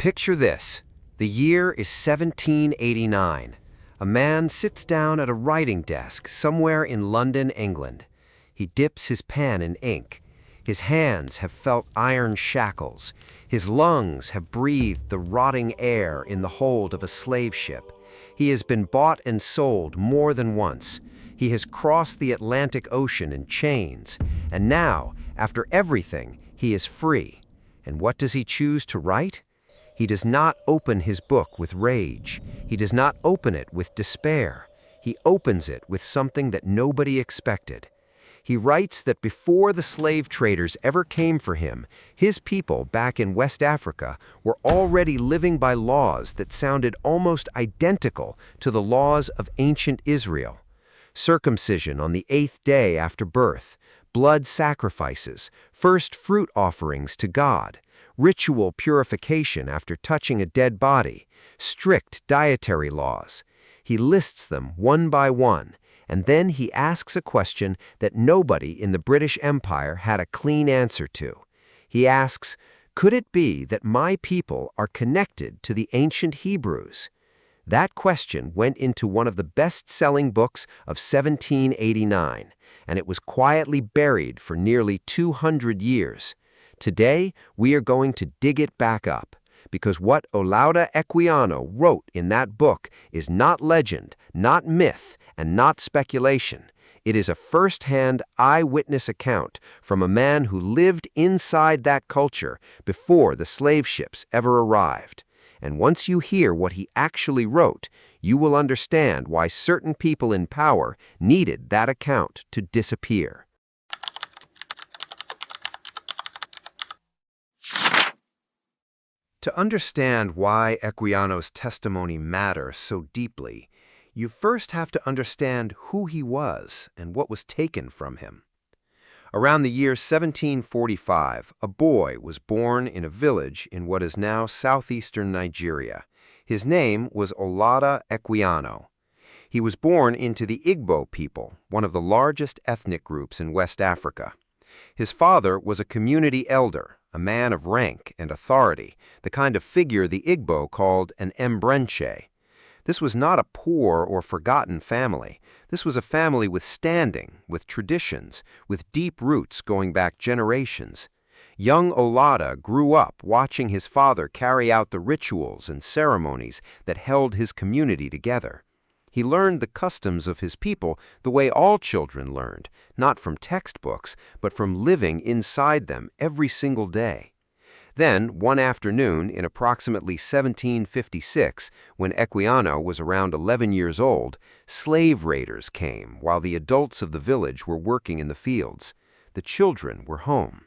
Picture this. The year is 1789. A man sits down at a writing desk somewhere in London, England. He dips his pen in ink. His hands have felt iron shackles. His lungs have breathed the rotting air in the hold of a slave ship. He has been bought and sold more than once. He has crossed the Atlantic Ocean in chains. And now, after everything, he is free. And what does he choose to write? He does not open his book with rage. He does not open it with despair. He opens it with something that nobody expected. He writes that before the slave traders ever came for him, his people back in West Africa were already living by laws that sounded almost identical to the laws of ancient Israel. Circumcision on the 8th day after birth, blood sacrifices, first fruit offerings to God, ritual purification after touching a dead body, strict dietary laws. He lists them one by one, and then he asks a question that nobody in the British Empire had a clean answer to. He asks, could it be that my people are connected to the ancient Hebrews? That question went into one of the best-selling books of 1789, and it was quietly buried for nearly 200 years. Today, we are going to dig it back up, because what Olaudah Equiano wrote in that book is not legend, not myth, and not speculation. It is a first-hand eyewitness account from a man who lived inside that culture before the slave ships ever arrived. And once you hear what he actually wrote, you will understand why certain people in power needed that account to disappear. To understand why Equiano's testimony matters so deeply, you first have to understand who he was and what was taken from him. Around the year 1745, a boy was born in a village in what is now southeastern Nigeria. His name was Olaudah Equiano. He was born into the Igbo people, one of the largest ethnic groups in West Africa. His father was a community elder, a man of rank and authority, the kind of figure the Igbo called an embrenche. This was not a poor or forgotten family. This was a family with standing, with traditions, with deep roots going back generations. Young Olaudah grew up watching his father carry out the rituals and ceremonies that held his community together. He learned the customs of his people the way all children learned, not from textbooks, but from living inside them every single day. Then, one afternoon in approximately 1756, when Equiano was around 11 years old, slave raiders came while the adults of the village were working in the fields. The children were home.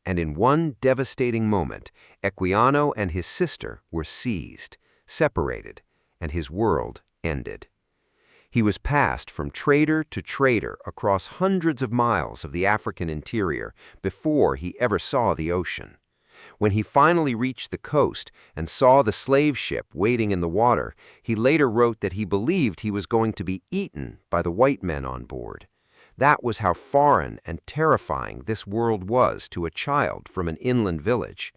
And in one devastating moment, Equiano and his sister were seized, separated, and his world ended. He was passed from trader to trader across hundreds of miles of the African interior before he ever saw the ocean. When he finally reached the coast and saw the slave ship waiting in the water, he later wrote that he believed he was going to be eaten by the white men on board. That was how foreign and terrifying this world was to a child from an inland village.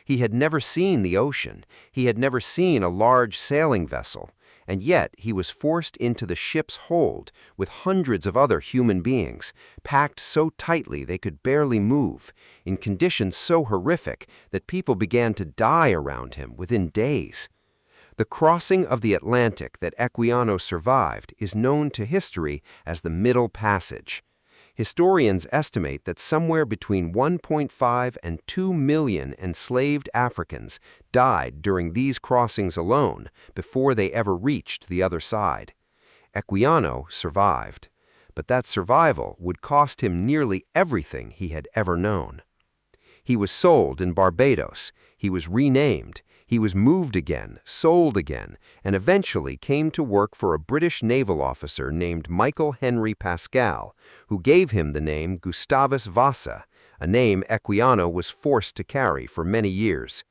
He had never seen the ocean. He had never seen a large sailing vessel. And yet he was forced into the ship's hold with hundreds of other human beings, packed so tightly they could barely move, in conditions so horrific that people began to die around him within days. The crossing of the Atlantic that Equiano survived is known to history as the Middle Passage. Historians estimate that somewhere between 1.5 and 2 million enslaved Africans died during these crossings alone before they ever reached the other side. Equiano survived, but that survival would cost him nearly everything he had ever known. He was sold in Barbados, he was renamed, he was moved again, sold again, and eventually came to work for a British naval officer named Michael Henry Pascal, who gave him the name Gustavus Vasa, a name Equiano was forced to carry for many years.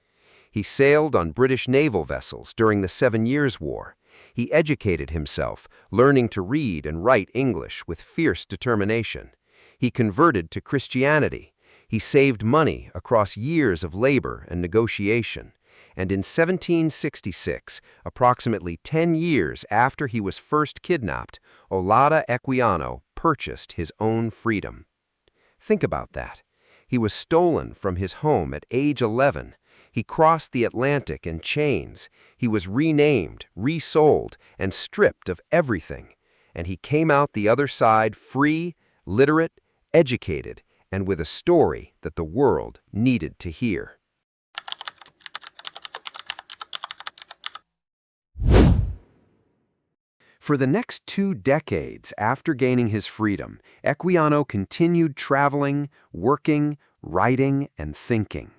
He sailed on British naval vessels during the 7 Years' War. He educated himself, learning to read and write English with fierce determination. He converted to Christianity. He saved money across years of labor and negotiation. and in 1766, approximately 10 years after he was first kidnapped, Olaudah Equiano purchased his own freedom. Think about that. He was stolen from his home at age 11. He crossed the Atlantic in chains. He was renamed, resold, and stripped of everything. And he came out the other side free, literate, educated, and with a story that the world needed to hear. For the next 2 decades after gaining his freedom, Equiano continued traveling, working, writing, and thinking.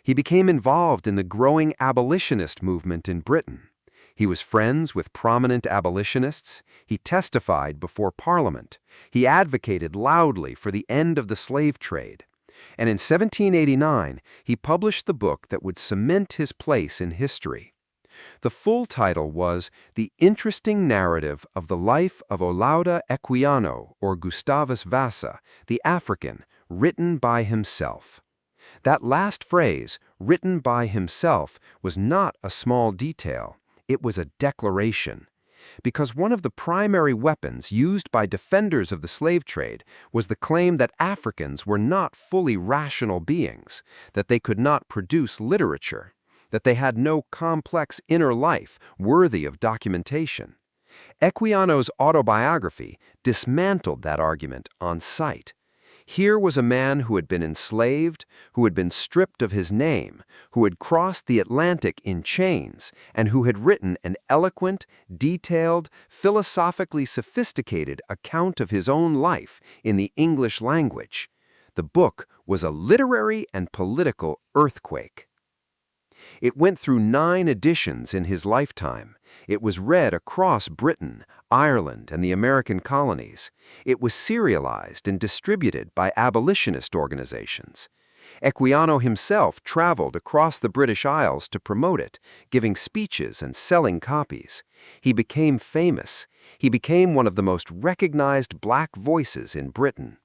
He became involved in the growing abolitionist movement in Britain. He was friends with prominent abolitionists. He testified before Parliament. He advocated loudly for the end of the slave trade. And in 1789, he published the book that would cement his place in history. The full title was The Interesting Narrative of the Life of Olaudah Equiano, or Gustavus Vassa, the African, written by himself. That last phrase, written by himself, was not a small detail. It was a declaration. Because one of the primary weapons used by defenders of the slave trade was the claim that Africans were not fully rational beings, that they could not produce literature, that they had no complex inner life worthy of documentation. Equiano's autobiography dismantled that argument on sight. Here was a man who had been enslaved, who had been stripped of his name, who had crossed the Atlantic in chains, and who had written an eloquent, detailed, philosophically sophisticated account of his own life in the English language. The book was a literary and political earthquake. It went through 9 editions in his lifetime. It was read across Britain, Ireland, and the American colonies. It was serialized and distributed by abolitionist organizations. Equiano himself traveled across the British Isles to promote it, giving speeches and selling copies. He became famous. He became one of the most recognized black voices in Britain.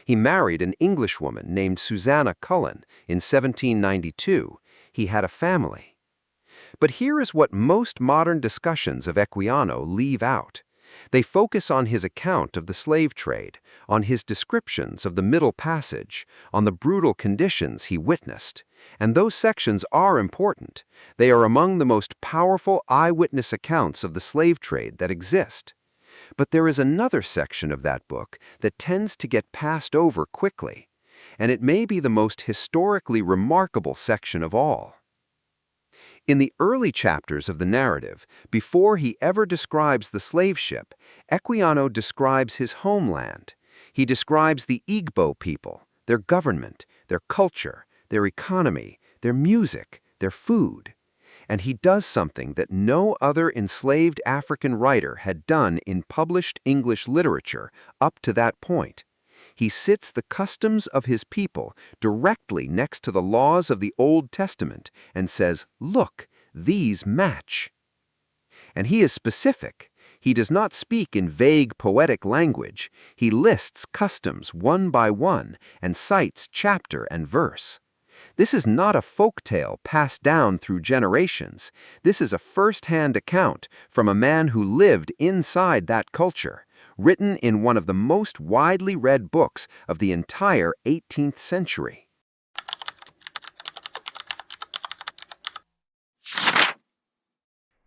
He married an Englishwoman named Susanna Cullen in 1792. He had a family. But here is what most modern discussions of Equiano leave out. They focus on his account of the slave trade, on his descriptions of the Middle Passage, on the brutal conditions he witnessed. And those sections are important. They are among the most powerful eyewitness accounts of the slave trade that exist. But there is another section of that book that tends to get passed over quickly, and it may be the most historically remarkable section of all. In the early chapters of the narrative, before he ever describes the slave ship, Equiano describes his homeland. He describes the Igbo people, their government, their culture, their economy, their music, their food. And he does something that no other enslaved African writer had done in published English literature up to that point. He sits the customs of his people directly next to the laws of the Old Testament and says, "Look, these match." And he is specific. He does not speak in vague poetic language. He lists customs one by one and cites chapter and verse. This is not a folk tale passed down through generations. This is a first-hand account from a man who lived inside that culture, written in one of the most widely read books of the entire 18th century.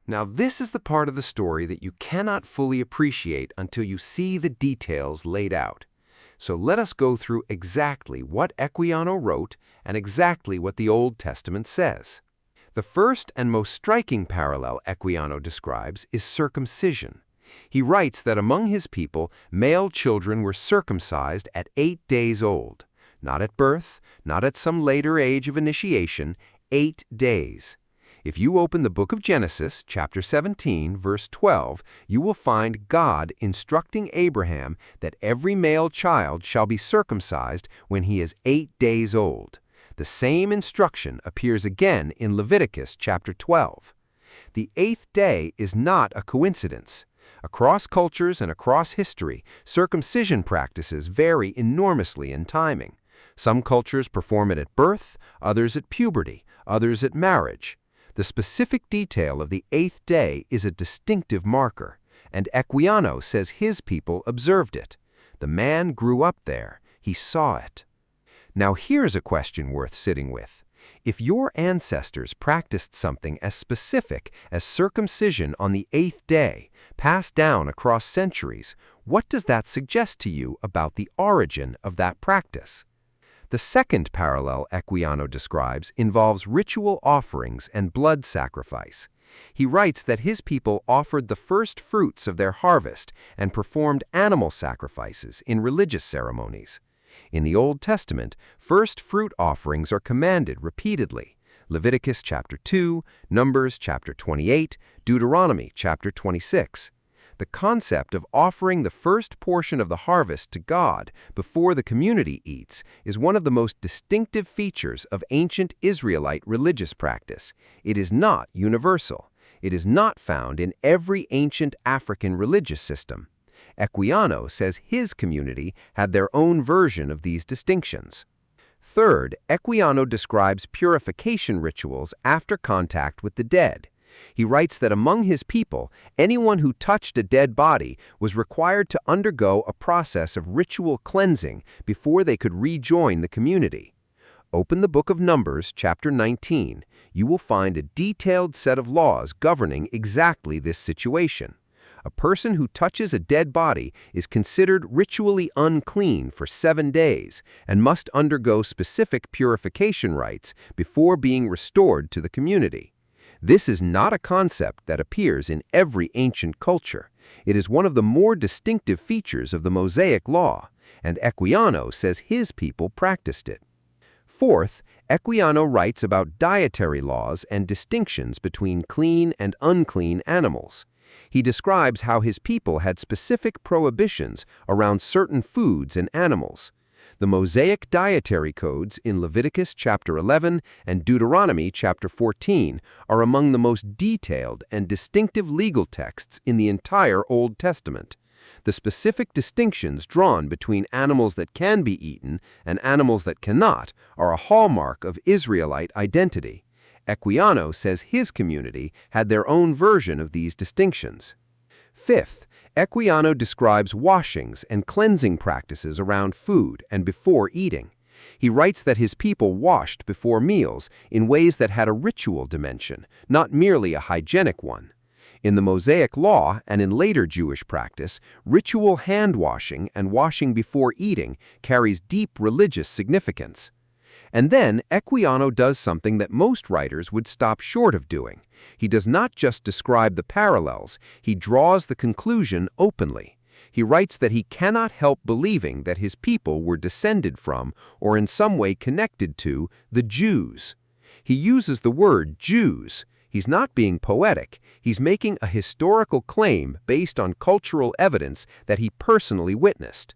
Now, this is the part of the story that you cannot fully appreciate until you see the details laid out. So let us go through exactly what Equiano wrote and exactly what the Old Testament says. The first and most striking parallel Equiano describes is circumcision. He writes that among his people, male children were circumcised at 8 days old. Not at birth, not at some later age of initiation, 8 days. If you open the book of Genesis, chapter 17, verse 12, you will find God instructing Abraham that every male child shall be circumcised when he is 8 days old. The same instruction appears again in Leviticus chapter 12. The 8th day is not a coincidence. Across cultures and across history, circumcision practices vary enormously in timing. Some cultures perform it at birth, others at puberty, others at marriage. The specific detail of the 8th day is a distinctive marker, and Equiano says his people observed it. The man grew up there. He saw it. Now here's a question worth sitting with. If your ancestors practiced something as specific as circumcision on the 8th day, passed down across centuries, what does that suggest to you about the origin of that practice? The second parallel Equiano describes involves ritual offerings and blood sacrifice. He writes that his people offered the first fruits of their harvest and performed animal sacrifices in religious ceremonies. In the Old Testament, first fruit offerings are commanded repeatedly. Leviticus chapter 2, Numbers chapter 28, Deuteronomy chapter 26. The concept of offering the first portion of the harvest to God before the community eats is one of the most distinctive features of ancient Israelite religious practice. It is not universal. It is not found in every ancient African religious system. Equiano says his community had their own version of these distinctions. Third, Equiano describes purification rituals after contact with the dead. He writes that among his people, anyone who touched a dead body was required to undergo a process of ritual cleansing before they could rejoin the community. Open the book of Numbers, chapter 19. You will find a detailed set of laws governing exactly this situation. A person who touches a dead body is considered ritually unclean for 7 days and must undergo specific purification rites before being restored to the community. This is not a concept that appears in every ancient culture. It is one of the more distinctive features of the Mosaic Law, and Equiano says his people practiced it. Fourth, Equiano writes about dietary laws and distinctions between clean and unclean animals. He describes how his people had specific prohibitions around certain foods and animals. The Mosaic dietary codes in Leviticus chapter 11 and Deuteronomy chapter 14 are among the most detailed and distinctive legal texts in the entire Old Testament. The specific distinctions drawn between animals that can be eaten and animals that cannot are a hallmark of Israelite identity. Equiano says his community had their own version of these distinctions. Fifth, Equiano describes washings and cleansing practices around food and before eating. He writes that his people washed before meals in ways that had a ritual dimension, not merely a hygienic one. In the Mosaic Law and in later Jewish practice, ritual hand-washing and washing before eating carries deep religious significance. And then Equiano does something that most writers would stop short of doing. He does not just describe the parallels, he draws the conclusion openly. He writes that he cannot help believing that his people were descended from, or in some way connected to, the Jews. He uses the word Jews. He's not being poetic. He's making a historical claim based on cultural evidence that he personally witnessed.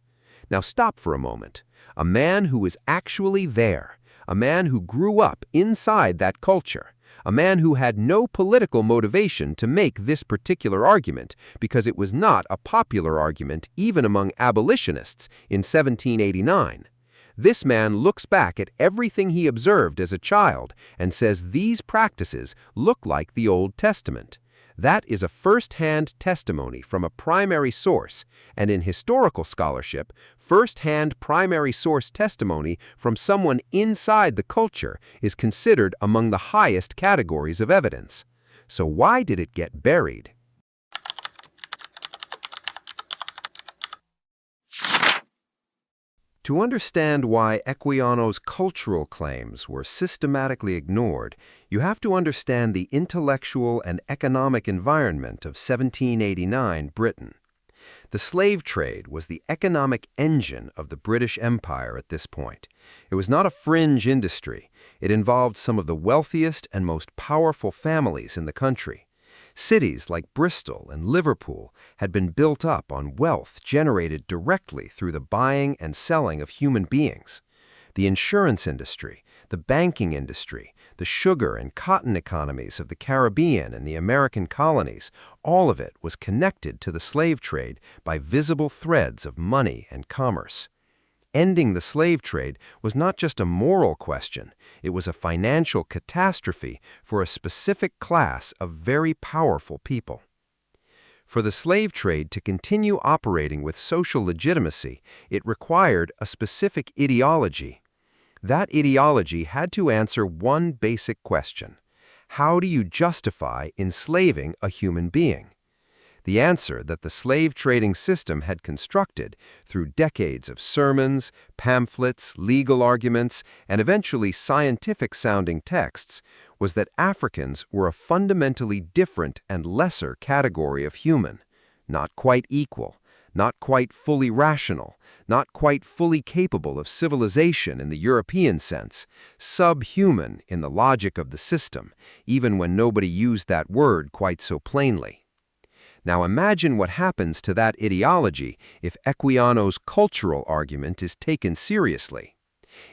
Now stop for a moment. A man who was actually there. A man who grew up inside that culture. A man who had no political motivation to make this particular argument because it was not a popular argument even among abolitionists in 1789. This man looks back at everything he observed as a child and says these practices look like the Old Testament. That is a first-hand testimony from a primary source, and in historical scholarship, first-hand primary source testimony from someone inside the culture is considered among the highest categories of evidence. So why did it get buried? To understand why Equiano's cultural claims were systematically ignored, you have to understand the intellectual and economic environment of 1789 Britain. The slave trade was the economic engine of the British Empire at this point. It was not a fringe industry. It involved some of the wealthiest and most powerful families in the country. Cities like Bristol and Liverpool had been built up on wealth generated directly through the buying and selling of human beings. The insurance industry, the banking industry, the sugar and cotton economies of the Caribbean and the American colonies, all of it was connected to the slave trade by visible threads of money and commerce. Ending the slave trade was not just a moral question, it was a financial catastrophe for a specific class of very powerful people. For the slave trade to continue operating with social legitimacy, it required a specific ideology. That ideology had to answer one basic question: how do you justify enslaving a human being? The answer that the slave trading system had constructed through decades of sermons, pamphlets, legal arguments, and eventually scientific-sounding texts was that Africans were a fundamentally different and lesser category of human, not quite equal, not quite fully rational, not quite fully capable of civilization in the European sense, subhuman in the logic of the system, even when nobody used that word quite so plainly. Now imagine what happens to that ideology if Equiano's cultural argument is taken seriously.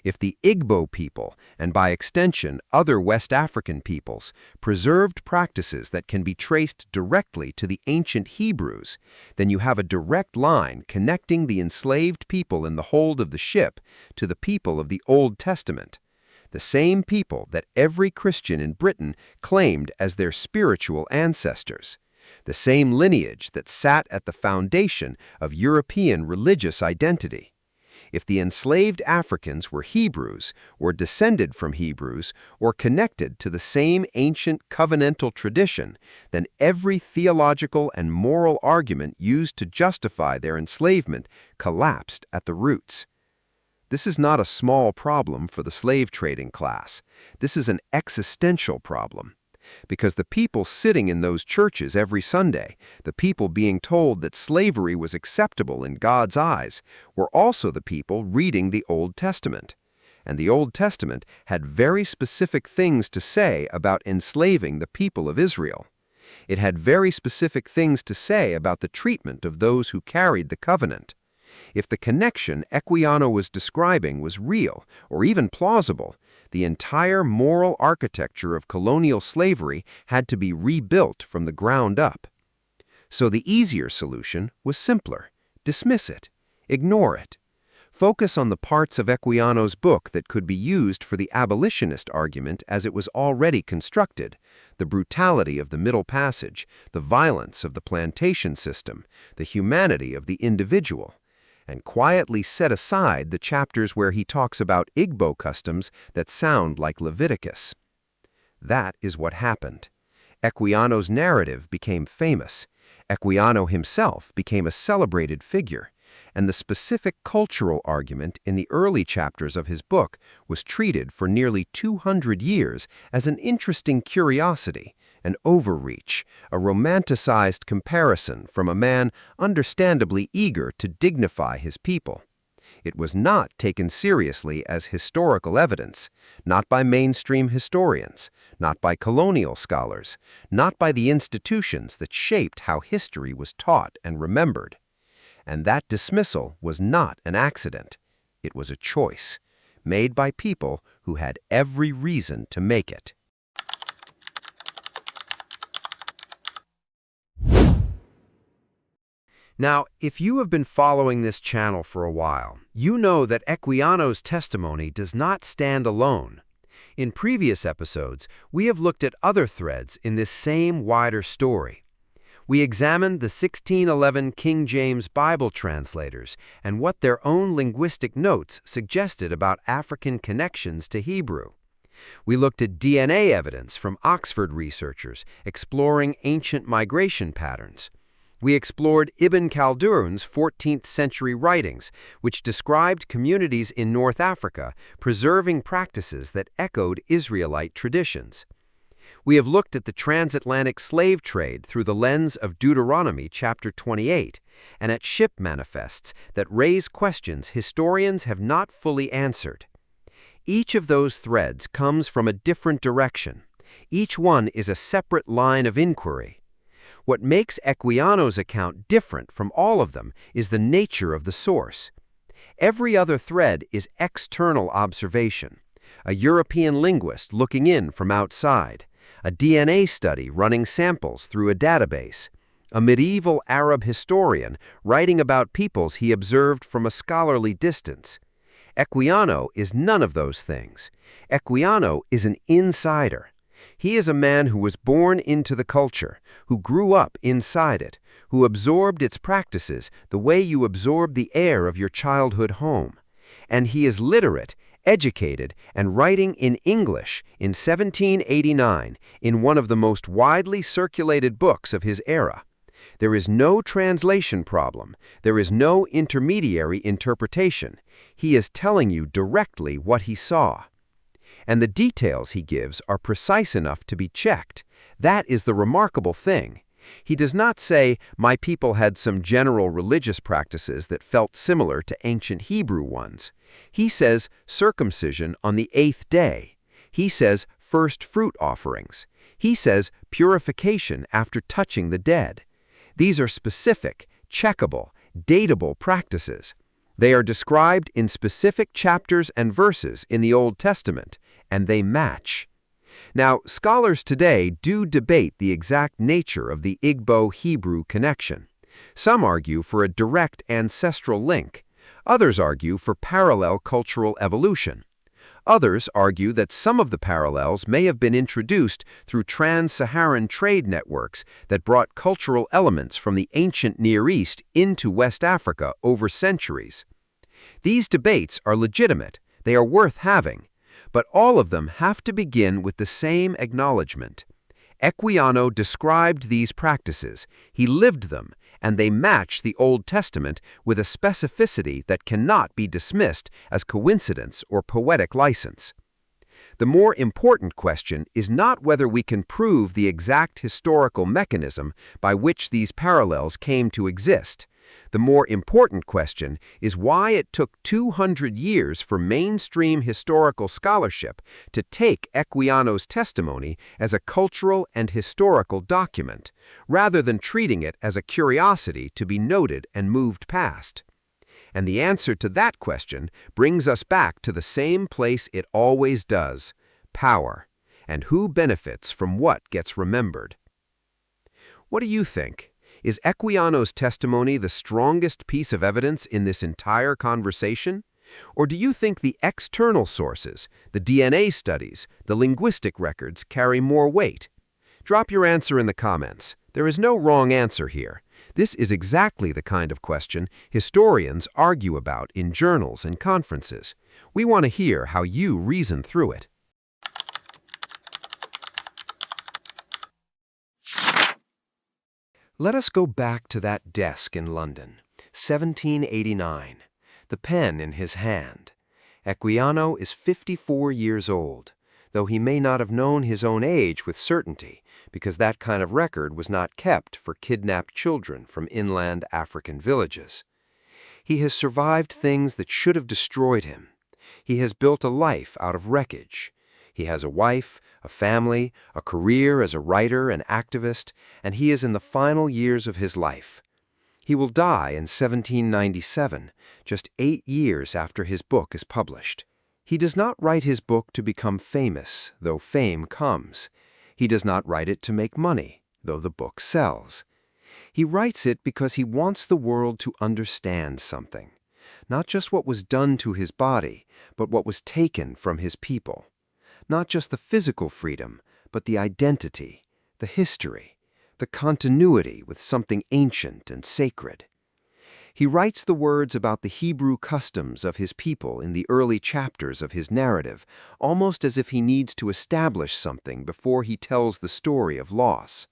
If the Igbo people, and by extension other West African peoples, preserved practices that can be traced directly to the ancient Hebrews, then you have a direct line connecting the enslaved people in the hold of the ship to the people of the Old Testament, the same people that every Christian in Britain claimed as their spiritual ancestors, the same lineage that sat at the foundation of European religious identity. If the enslaved Africans were Hebrews, or descended from Hebrews, or connected to the same ancient covenantal tradition, then every theological and moral argument used to justify their enslavement collapsed at the roots. This is not a small problem for the slave trading class. This is an existential problem. Because the people sitting in those churches every Sunday, the people being told that slavery was acceptable in God's eyes, were also the people reading the Old Testament. And the Old Testament had very specific things to say about enslaving the people of Israel. It had very specific things to say about the treatment of those who carried the covenant. If the connection Equiano was describing was real, or even plausible, the entire moral architecture of colonial slavery had to be rebuilt from the ground up. So the easier solution was simpler: dismiss it, ignore it. Focus on the parts of Equiano's book that could be used for the abolitionist argument as it was already constructed: the brutality of the Middle Passage, the violence of the plantation system, the humanity of the individual, and quietly set aside the chapters where he talks about Igbo customs that sound like Leviticus. That is what happened. Equiano's narrative became famous. Equiano himself became a celebrated figure, and the specific cultural argument in the early chapters of his book was treated for nearly 200 years as an interesting curiosity, an overreach, a romanticized comparison from a man understandably eager to dignify his people. It was not taken seriously as historical evidence, not by mainstream historians, not by colonial scholars, not by the institutions that shaped how history was taught and remembered. And that dismissal was not an accident. It was a choice, made by people who had every reason to make it. Now, if you have been following this channel for a while, you know that Equiano's testimony does not stand alone. In previous episodes, we have looked at other threads in this same wider story. We examined the 1611 King James Bible translators and what their own linguistic notes suggested about African connections to Hebrew. We looked at DNA evidence from Oxford researchers exploring ancient migration patterns. We explored Ibn Khaldun's 14th century writings, which described communities in North Africa preserving practices that echoed Israelite traditions. We have looked at the transatlantic slave trade through the lens of Deuteronomy chapter 28 and at ship manifests that raise questions historians have not fully answered. Each of those threads comes from a different direction. Each one is a separate line of inquiry. What makes Equiano's account different from all of them is the nature of the source. Every other thread is external observation, a European linguist looking in from outside, a DNA study running samples through a database, a medieval Arab historian writing about peoples he observed from a scholarly distance. Equiano is none of those things. Equiano is an insider. He is a man who was born into the culture, who grew up inside it, who absorbed its practices the way you absorb the air of your childhood home. And he is literate, educated, and writing in English in 1789 in one of the most widely circulated books of his era. There is no translation problem. There is no intermediary interpretation. He is telling you directly what he saw. And the details he gives are precise enough to be checked. That is the remarkable thing. He does not say, my people had some general religious practices that felt similar to ancient Hebrew ones. He says circumcision on the 8th day. He says first fruit offerings. He says purification after touching the dead. These are specific, checkable, datable practices. They are described in specific chapters and verses in the Old Testament, and they match. Now, scholars today do debate the exact nature of the Igbo-Hebrew connection. Some argue for a direct ancestral link. Others argue for parallel cultural evolution. Others argue that some of the parallels may have been introduced through trans-Saharan trade networks that brought cultural elements from the ancient Near East into West Africa over centuries. These debates are legitimate, they are worth having, but all of them have to begin with the same acknowledgement. Equiano described these practices, he lived them, and they match the Old Testament with a specificity that cannot be dismissed as coincidence or poetic license. The more important question is not whether we can prove the exact historical mechanism by which these parallels came to exist. The more important question is why it took 200 years for mainstream historical scholarship to take Equiano's testimony as a cultural and historical document, rather than treating it as a curiosity to be noted and moved past. And the answer to that question brings us back to the same place it always does: power, and who benefits from what gets remembered. What do you think? Is Equiano's testimony the strongest piece of evidence in this entire conversation? Or do you think the external sources, the DNA studies, the linguistic records, carry more weight? Drop your answer in the comments. There is no wrong answer here. This is exactly the kind of question historians argue about in journals and conferences. We want to hear how you reason through it. Let us go back to that desk in London, 1789, the pen in his hand. Equiano is 54 years old, though he may not have known his own age with certainty, because that kind of record was not kept for kidnapped children from inland African villages. He has survived things that should have destroyed him. He has built a life out of wreckage. He has a wife, a family, a career as a writer and activist, and he is in the final years of his life. He will die in 1797, just 8 years after his book is published. He does not write his book to become famous, though fame comes. He does not write it to make money, though the book sells. He writes it because he wants the world to understand something, not just what was done to his body, but what was taken from his people. Not just the physical freedom, but the identity, the history, the continuity with something ancient and sacred. He writes the words about the Hebrew customs of his people in the early chapters of his narrative, almost as if he needs to establish something before he tells the story of loss.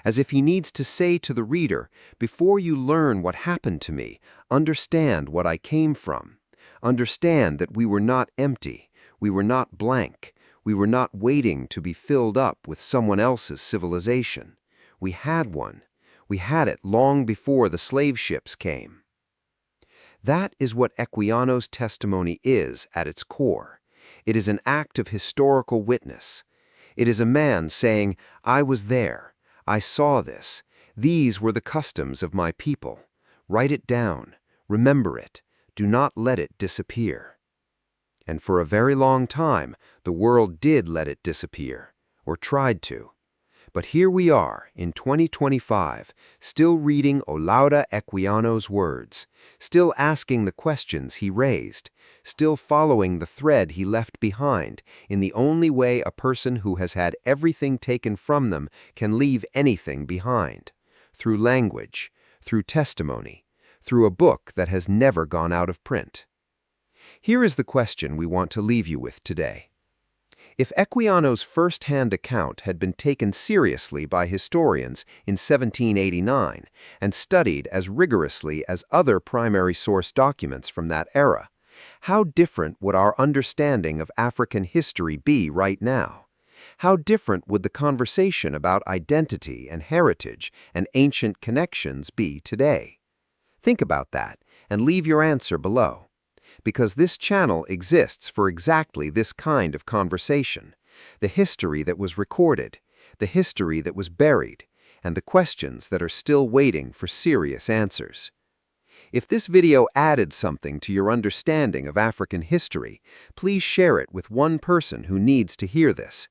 As if he needs to say to the reader, before you learn what happened to me, understand what I came from. Understand that we were not empty, we were not blank. We were not waiting to be filled up with someone else's civilization. We had one. We had it long before the slave ships came. That is what Equiano's testimony is at its core. It is an act of historical witness. It is a man saying, I was there. I saw this. These were the customs of my people. Write it down. Remember it. Do not let it disappear. And for a very long time, the world did let it disappear, or tried to. But here we are, in 2025, still reading Olaudah Equiano's words, still asking the questions he raised, still following the thread he left behind in the only way a person who has had everything taken from them can leave anything behind: through language, through testimony, through a book that has never gone out of print. Here is the question we want to leave you with today. If Equiano's first-hand account had been taken seriously by historians in 1789 and studied as rigorously as other primary source documents from that era, how different would our understanding of African history be right now? How different would the conversation about identity and heritage and ancient connections be today? Think about that and leave your answer below. Because this channel exists for exactly this kind of conversation: the history that was recorded, the history that was buried, and the questions that are still waiting for serious answers. If this video added something to your understanding of African history, please share it with one person who needs to hear this.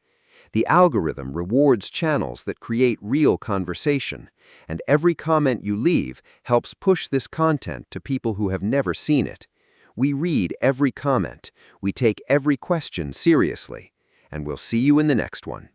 The algorithm rewards channels that create real conversation, and every comment you leave helps push this content to people who have never seen it. We read every comment, we take every question seriously, and we'll see you in the next one.